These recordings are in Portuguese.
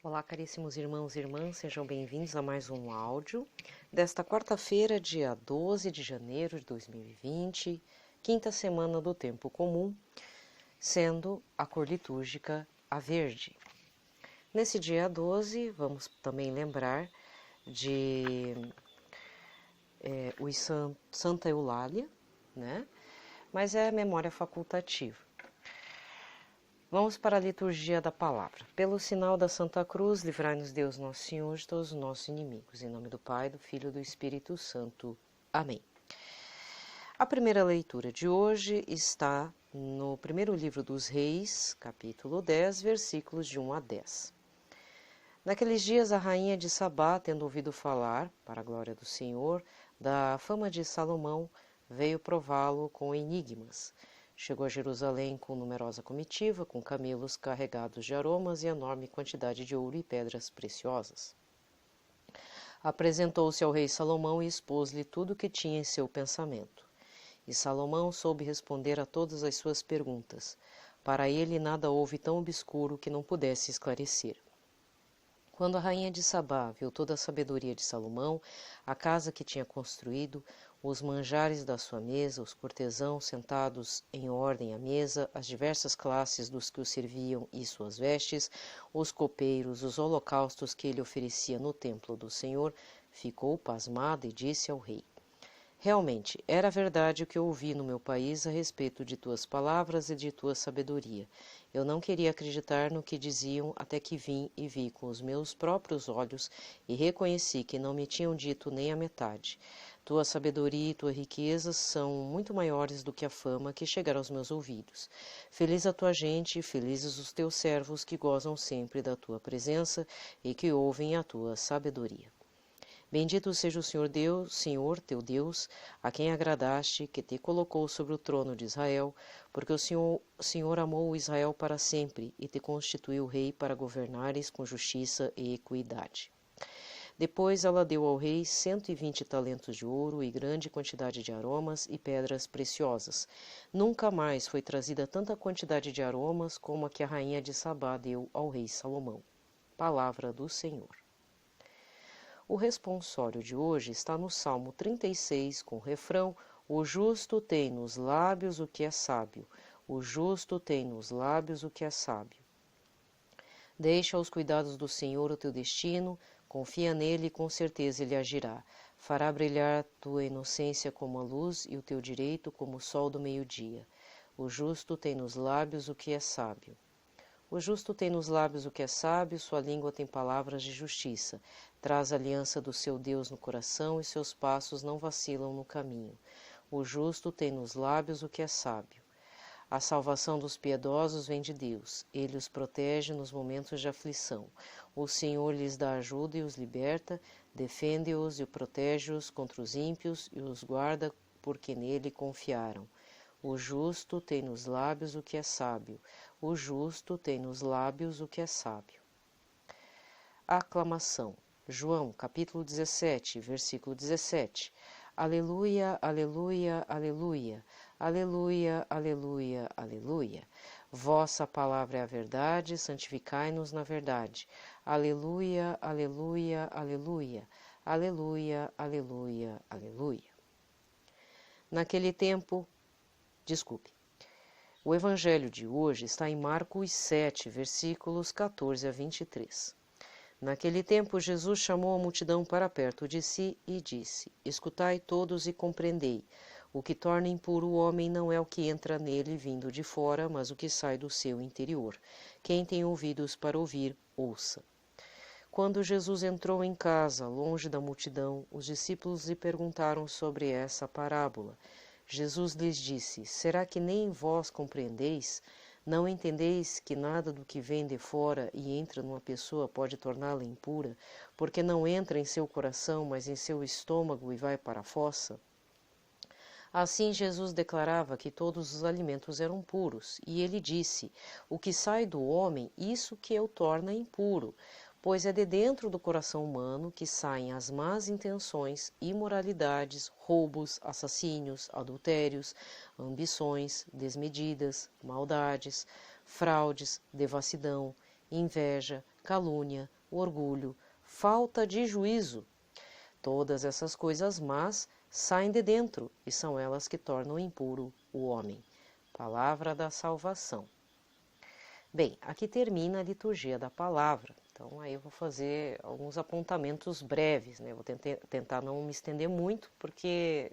Olá, caríssimos irmãos e irmãs, sejam bem-vindos a mais um áudio desta quarta-feira, dia 12 de janeiro de 2020, quinta semana do Tempo Comum, sendo a cor litúrgica a verde. Nesse dia 12, vamos também lembrar de Santa Eulália, né? Mas é memória facultativa. Vamos para a liturgia da palavra. Pelo sinal da Santa Cruz, livrai-nos Deus Nosso Senhor de todos os nossos inimigos. Em nome do Pai, do Filho e do Espírito Santo. Amém. A primeira leitura de hoje está no primeiro livro dos Reis, capítulo 10, versículos de 1 a 10. Naqueles dias, a rainha de Sabá, tendo ouvido falar, para a glória do Senhor, da fama de Salomão, veio prová-lo com enigmas. Chegou a Jerusalém com numerosa comitiva, com camelos carregados de aromas e enorme quantidade de ouro e pedras preciosas. Apresentou-se ao rei Salomão e expôs-lhe tudo o que tinha em seu pensamento. E Salomão soube responder a todas as suas perguntas. Para ele nada houve tão obscuro que não pudesse esclarecer. Quando a rainha de Sabá viu toda a sabedoria de Salomão, a casa que tinha construído, os manjares da sua mesa, os cortesãos sentados em ordem à mesa, as diversas classes dos que o serviam e suas vestes, os copeiros, os holocaustos que ele oferecia no templo do Senhor, ficou pasmada e disse ao rei: Realmente, era verdade o que eu ouvi no meu país a respeito de tuas palavras e de tua sabedoria. Eu não queria acreditar no que diziam até que vim e vi com os meus próprios olhos e reconheci que não me tinham dito nem a metade. Tua sabedoria e tua riqueza são muito maiores do que a fama que chegará aos meus ouvidos. Feliz a tua gente, felizes os teus servos que gozam sempre da tua presença e que ouvem a tua sabedoria. Bendito seja o Senhor Deus, Senhor teu Deus, a quem agradaste, que te colocou sobre o trono de Israel, porque o Senhor amou Israel para sempre e te constituiu rei para governares com justiça e equidade. Depois ela deu ao rei 120 talentos de ouro e grande quantidade de aromas e pedras preciosas. Nunca mais foi trazida tanta quantidade de aromas como a que a rainha de Sabá deu ao rei Salomão. Palavra do Senhor. O responsório de hoje está no Salmo 36, com o refrão: O justo tem nos lábios o que é sábio, o justo tem nos lábios o que é sábio. Deixa aos cuidados do Senhor o teu destino, confia nele e com certeza ele agirá. Fará brilhar tua inocência como a luz e o teu direito como o sol do meio-dia. O justo tem nos lábios o que é sábio. O justo tem nos lábios o que é sábio, sua língua tem palavras de justiça. Traz a aliança do seu Deus no coração e seus passos não vacilam no caminho. O justo tem nos lábios o que é sábio. A salvação dos piedosos vem de Deus. Ele os protege nos momentos de aflição. O Senhor lhes dá ajuda e os liberta, defende-os e protege-os contra os ímpios e os guarda porque nele confiaram. O justo tem nos lábios o que é sábio. O justo tem nos lábios o que é sábio. Aclamação. João, capítulo 17, versículo 17. Aleluia, aleluia, aleluia. Aleluia, aleluia, aleluia. Vossa palavra é a verdade, santificai-nos na verdade. Aleluia, aleluia, aleluia. Aleluia, aleluia, aleluia. Naquele tempo, o evangelho de hoje está em Marcos 7, versículos 14 a 23. Naquele tempo, Jesus chamou a multidão para perto de si e disse: Escutai todos e compreendei. O que torna impuro o homem não é o que entra nele vindo de fora, mas o que sai do seu interior. Quem tem ouvidos para ouvir, ouça. Quando Jesus entrou em casa, longe da multidão, os discípulos lhe perguntaram sobre essa parábola. Jesus lhes disse: Será que nem vós compreendeis? Não entendeis que nada do que vem de fora e entra numa pessoa pode torná-la impura, porque não entra em seu coração, mas em seu estômago e vai para a fossa? Assim Jesus declarava que todos os alimentos eram puros, e ele disse: O que sai do homem, isso que o torna impuro, pois é de dentro do coração humano que saem as más intenções, imoralidades, roubos, assassínios, adultérios, ambições desmedidas, maldades, fraudes, devassidão, inveja, calúnia, orgulho, falta de juízo. Todas essas coisas más saem de dentro e são elas que tornam impuro o homem. Palavra da salvação. Bem, aqui termina a liturgia da palavra. Então, aí eu vou fazer alguns apontamentos breves, né? Vou tentar não me estender muito, porque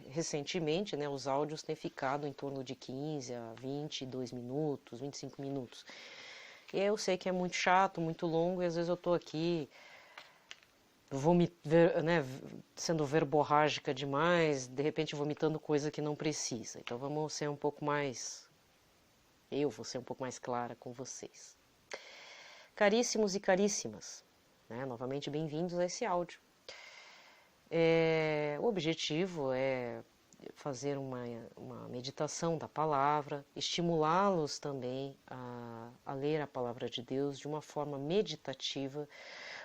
recentemente, né, os áudios têm ficado em torno de 15 a 22 minutos, 25 minutos. E eu sei que é muito chato, muito longo, e às vezes eu estou aqui sendo verborrágica demais, de repente vomitando coisa que não precisa. Então vamos ser um pouco mais... Eu vou ser um pouco mais clara com vocês. Caríssimos e caríssimas, né? Novamente bem-vindos a esse áudio. O objetivo é fazer uma meditação da palavra, estimulá-los também a ler a palavra de Deus de uma forma meditativa,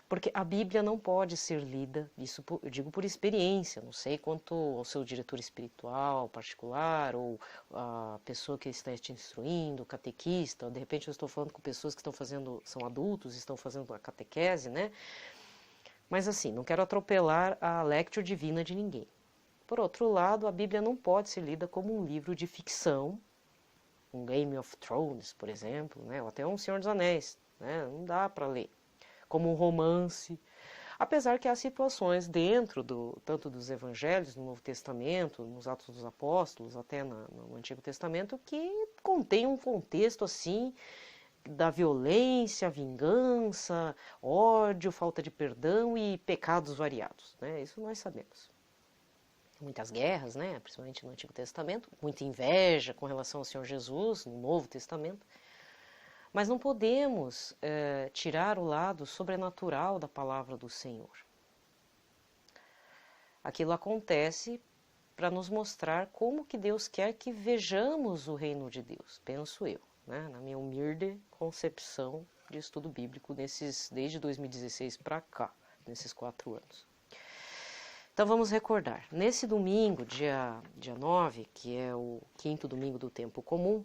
porque a Bíblia não pode ser lida, isso eu digo por experiência, não sei quanto ao seu diretor espiritual particular, ou a pessoa que está te instruindo, o catequista, de repente eu estou falando com pessoas que são adultos, estão fazendo a catequese, né? Mas assim, não quero atropelar a lectio divina de ninguém. Por outro lado, a Bíblia não pode ser lida como um livro de ficção, um Game of Thrones, por exemplo, né? Ou até um Senhor dos Anéis, né? Não dá para ler. Como um romance, apesar que há situações dentro tanto dos evangelhos, no Novo Testamento, nos Atos dos Apóstolos, até no Antigo Testamento, que contém um contexto assim da violência, vingança, ódio, falta de perdão e pecados variados, né? Isso nós sabemos. Muitas guerras, né? Principalmente no Antigo Testamento, muita inveja com relação ao Senhor Jesus no Novo Testamento. Mas não podemos tirar o lado sobrenatural da palavra do Senhor. Aquilo acontece para nos mostrar como que Deus quer que vejamos o reino de Deus, penso eu, né? Na minha humilde concepção de estudo bíblico desde 2016 para cá, nesses 4 anos. Então vamos recordar, nesse domingo, dia 9, que é o 5º domingo do tempo comum,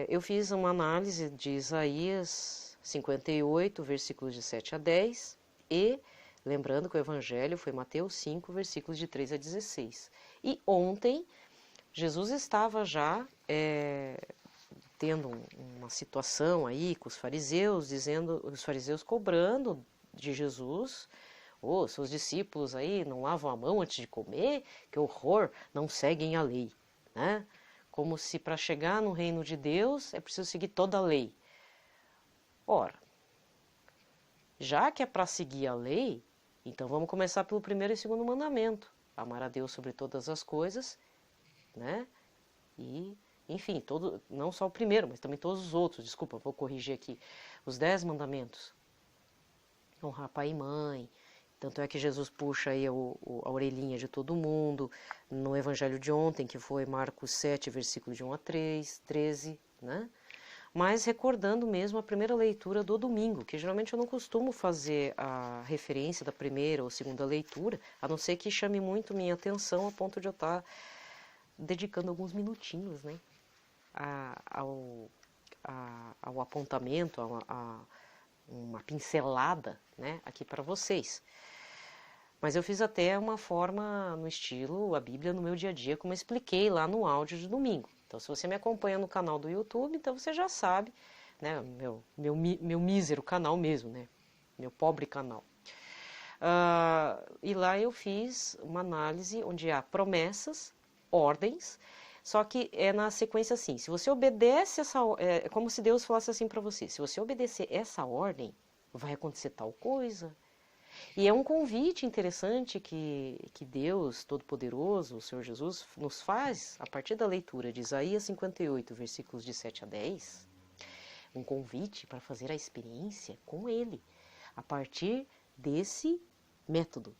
eu fiz uma análise de Isaías 58, versículos de 7 a 10, e lembrando que o Evangelho foi Mateus 5, versículos de 3 a 16. E ontem, Jesus estava já tendo uma situação aí com os fariseus, os fariseus cobrando de Jesus, seus discípulos aí não lavam a mão antes de comer, que horror, não seguem a lei, né? Como se para chegar no reino de Deus é preciso seguir toda a lei. Ora, já que é para seguir a lei, então vamos começar pelo 1º e 2º mandamento. Amar a Deus sobre todas as coisas, né? E, enfim, não só o primeiro, mas também todos os outros. Desculpa, vou corrigir aqui. Os 10 mandamentos. Honrar pai e mãe. Tanto é que Jesus puxa aí a orelhinha de todo mundo, no Evangelho de ontem, que foi Marcos 7, versículos de 1 a 13, né? Mas recordando mesmo a primeira leitura do domingo, que geralmente eu não costumo fazer a referência da primeira ou segunda leitura, a não ser que chame muito minha atenção a ponto de eu estar dedicando alguns minutinhos, né? Ao apontamento, uma pincelada, né, aqui para vocês. Mas eu fiz até uma forma no estilo a Bíblia no meu dia a dia, como eu expliquei lá no áudio de domingo. Então, se você me acompanha no canal do YouTube, então você já sabe, né, meu mísero canal mesmo, né, meu pobre canal. E lá eu fiz uma análise onde há promessas, ordens, só que é na sequência assim, se você obedece é como se Deus falasse assim para você, se você obedecer essa ordem, vai acontecer tal coisa. E é um convite interessante que Deus Todo-Poderoso, o Senhor Jesus, nos faz, a partir da leitura de Isaías 58, versículos de 7 a 10, um convite para fazer a experiência com Ele, a partir desse método,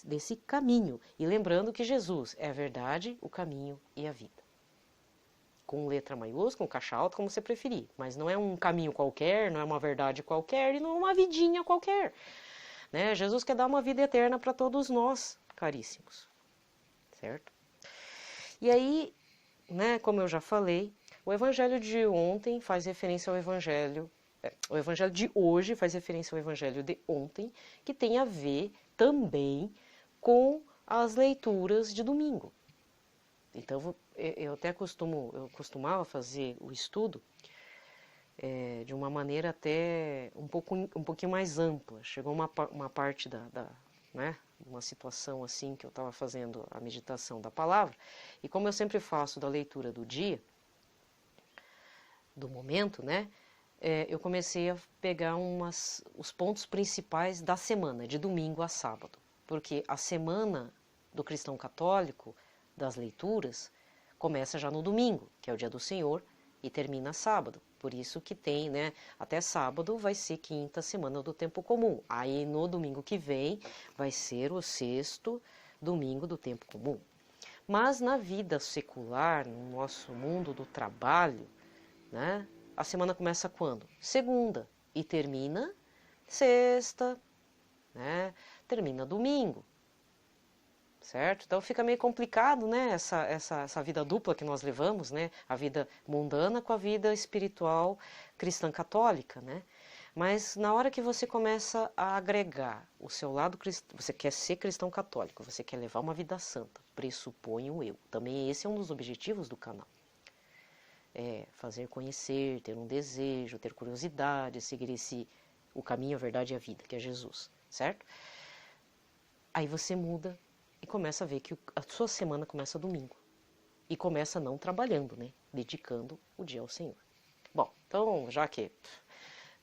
desse caminho. E lembrando que Jesus é a verdade, o caminho e a vida. Com letra maiúscula, com caixa alta, como você preferir. Mas não é um caminho qualquer, não é uma verdade qualquer e não é uma vidinha qualquer. Né? Jesus quer dar uma vida eterna para todos nós, caríssimos. Certo? E aí, né, como eu já falei, o evangelho de ontem faz referência ao evangelho o evangelho de hoje faz referência ao evangelho de ontem, que tem a ver também com as leituras de domingo. Então, eu costumava fazer o estudo de uma maneira até um pouquinho mais ampla. Chegou uma parte né, uma situação assim que eu estava fazendo a meditação da palavra, e como eu sempre faço da leitura do dia, do momento, né, eu comecei a pegar os pontos principais da semana, de domingo a sábado, porque a semana do cristão católico, das leituras, começa já no domingo, que é o dia do Senhor, e termina sábado. Por isso que tem, né, até sábado vai ser quinta semana do tempo comum. Aí no domingo que vem vai ser o sexto domingo do tempo comum. Mas na vida secular, no nosso mundo do trabalho, né, a semana começa quando? Segunda e termina sexta, né, termina domingo. Certo? Então fica meio complicado, né, essa vida dupla que nós levamos, né, a vida mundana com a vida espiritual cristã católica, né? Mas na hora que você começa a agregar o seu lado cristão, você quer ser cristão católico, você quer levar uma vida santa, pressupõe o eu. Também esse é um dos objetivos do canal. É fazer conhecer, ter um desejo, ter curiosidade, seguir o caminho, a verdade e a vida, que é Jesus, certo? Aí você muda e começa a ver que a sua semana começa domingo. E começa não trabalhando, né? Dedicando o dia ao Senhor. Bom, então, já que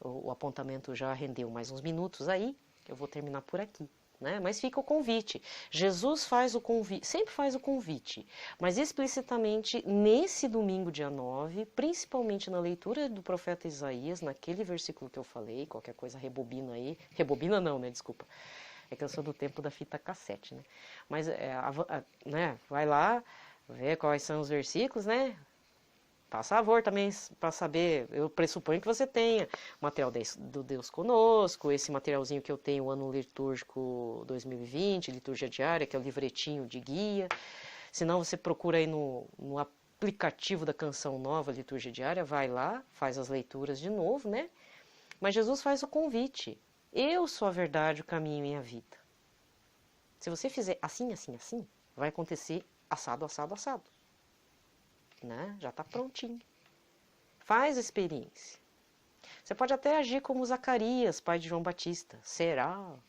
o apontamento já rendeu mais uns minutos aí, eu vou terminar por aqui, né? Mas fica o convite. Jesus faz o convite, sempre faz o convite, mas explicitamente nesse domingo, dia 9, principalmente na leitura do profeta Isaías, naquele versículo que eu falei, qualquer coisa rebobina aí. Rebobina não, né? Desculpa. É que eu sou do tempo da fita cassete, né? Mas, né, vai lá, vê quais são os versículos, né? Faz favor também para saber, eu pressuponho que você tenha material do Deus Conosco, esse materialzinho que eu tenho, o Ano Litúrgico 2020, Liturgia Diária, que é o livretinho de guia. Se não, você procura aí no aplicativo da Canção Nova, Liturgia Diária, vai lá, faz as leituras de novo, né? Mas Jesus faz o convite. Eu sou a verdade, o caminho e a vida. Se você fizer assim, assim, assim, vai acontecer assado, assado, assado. Né? Já está prontinho. Faz a experiência. Você pode até agir como Zacarias, pai de João Batista. Será? Não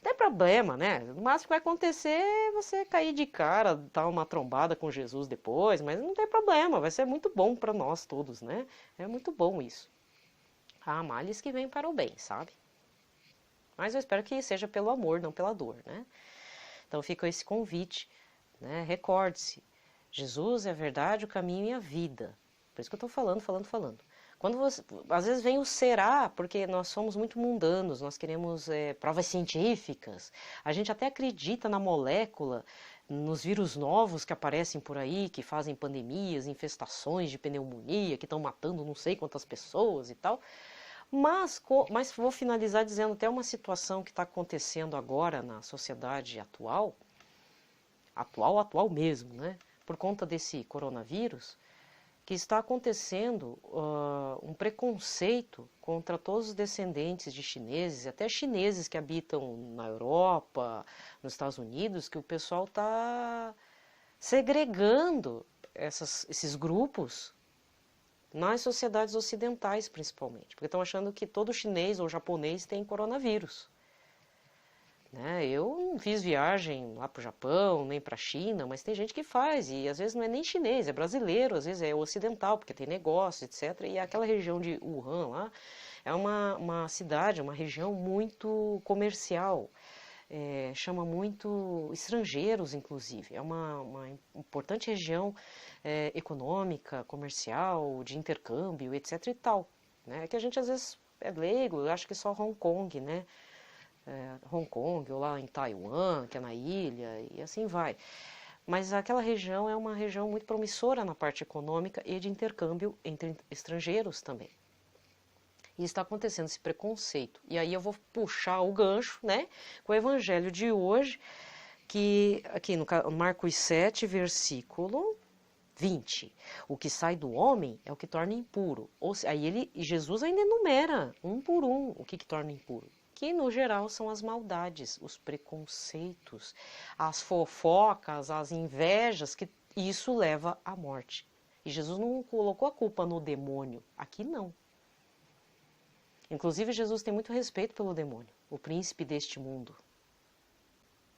tem problema, né? O máximo que vai acontecer é você cair de cara, dar uma trombada com Jesus depois, mas não tem problema, vai ser muito bom para nós todos, né? É muito bom isso. Há males que vêm para o bem, sabe? Mas eu espero que seja pelo amor, não pela dor, né? Então fica esse convite, né? Recorde-se, Jesus é a verdade, o caminho e a vida. Por isso que eu estou falando. Quando às vezes vem o será, porque nós somos muito mundanos, nós queremos provas científicas. A gente até acredita na molécula, nos vírus novos que aparecem por aí, que fazem pandemias, infestações de pneumonia, que estão matando não sei quantas pessoas e tal. Mas vou finalizar dizendo até uma situação que está acontecendo agora na sociedade atual mesmo, né? Por conta desse coronavírus, que está acontecendo um preconceito contra todos os descendentes de chineses, até chineses que habitam na Europa, nos Estados Unidos, que o pessoal está segregando esses grupos nas sociedades ocidentais, principalmente, porque estão achando que todo chinês ou japonês tem coronavírus. Né? Eu não fiz viagem lá para o Japão, nem para a China, mas tem gente que faz, e às vezes não é nem chinês, é brasileiro, às vezes é ocidental, porque tem negócio, etc. E aquela região de Wuhan lá é uma cidade, uma região muito comercial, chama muito estrangeiros, inclusive. É uma importante região econômica, comercial, de intercâmbio, etc. e tal. Né? Que a gente às vezes é leigo, eu acho que só Hong Kong, né? Hong Kong, ou lá em Taiwan, que é na ilha, e assim vai. Mas aquela região é uma região muito promissora na parte econômica e de intercâmbio entre estrangeiros também. E está acontecendo esse preconceito. E aí eu vou puxar o gancho, né, com o evangelho de hoje, que aqui no Marcos 7, versículo 20. O que sai do homem é o que torna impuro. Aí Jesus ainda enumera, um por um, o que torna impuro. Que, no geral, são as maldades, os preconceitos, as fofocas, as invejas, que isso leva à morte. E Jesus não colocou a culpa no demônio. Aqui não. Inclusive, Jesus tem muito respeito pelo demônio, o príncipe deste mundo.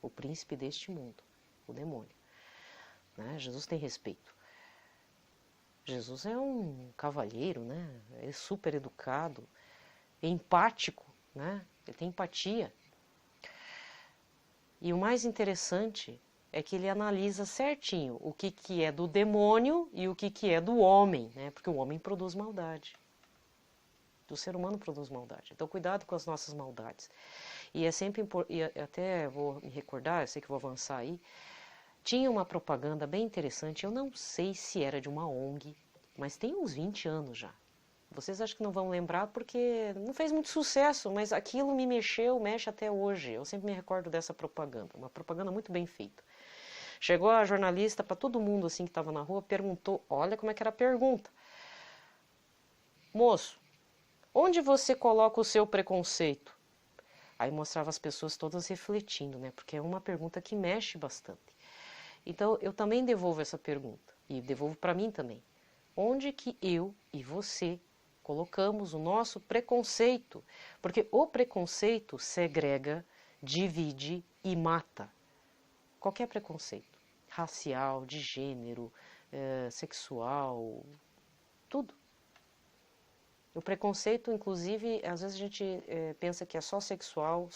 O príncipe deste mundo, o demônio. Né? Jesus tem respeito. Jesus é um cavalheiro, né? Ele é super educado, é empático, né? Ele tem empatia. E o mais interessante é que ele analisa certinho o que é do demônio e o que é do homem, né? Porque o homem produz maldade. O ser humano produz maldade. Então, cuidado com as nossas maldades. E é sempre importante, e até vou me recordar, eu sei que vou avançar aí, tinha uma propaganda bem interessante, eu não sei se era de uma ONG, mas tem uns 20 anos já. Vocês acham que não vão lembrar porque não fez muito sucesso, mas aquilo me mexe até hoje. Eu sempre me recordo dessa propaganda, uma propaganda muito bem feita. Chegou a jornalista para todo mundo assim que estava na rua, perguntou, olha como é que era a pergunta. Moço, onde você coloca o seu preconceito? Aí mostrava as pessoas todas refletindo, né? Porque é uma pergunta que mexe bastante. Então, eu também devolvo essa pergunta, e devolvo para mim também. Onde que eu e você colocamos o nosso preconceito? Porque o preconceito segrega, divide e mata. Qualquer preconceito, racial, de gênero, sexual, tudo. O preconceito, inclusive, às vezes a gente pensa que é só sexual,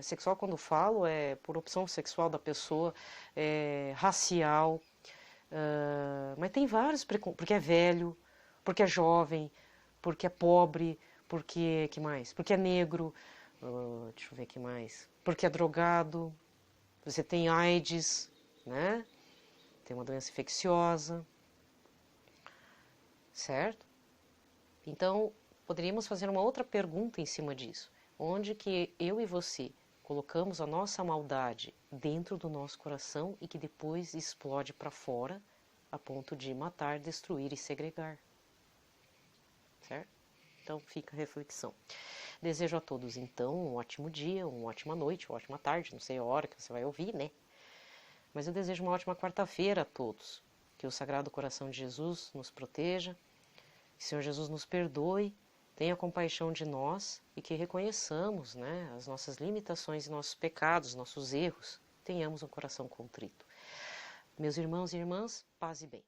sexual quando falo é por opção sexual da pessoa, racial, mas tem vários preconceitos, porque é velho, porque é jovem, porque é pobre, porque que mais? Porque é negro, deixa eu ver que mais, porque é drogado, você tem AIDS, né? Tem uma doença infecciosa, certo? Então, poderíamos fazer uma outra pergunta em cima disso. Onde que eu e você colocamos a nossa maldade dentro do nosso coração e que depois explode para fora a ponto de matar, destruir e segregar. Certo? Então, fica a reflexão. Desejo a todos, então, um ótimo dia, uma ótima noite, uma ótima tarde, não sei a hora que você vai ouvir, né? Mas eu desejo uma ótima quarta-feira a todos. Que o Sagrado Coração de Jesus nos proteja, que o Senhor Jesus nos perdoe, tenha compaixão de nós e que reconheçamos, né, as nossas limitações e nossos pecados, nossos erros, tenhamos um coração contrito. Meus irmãos e irmãs, paz e bem.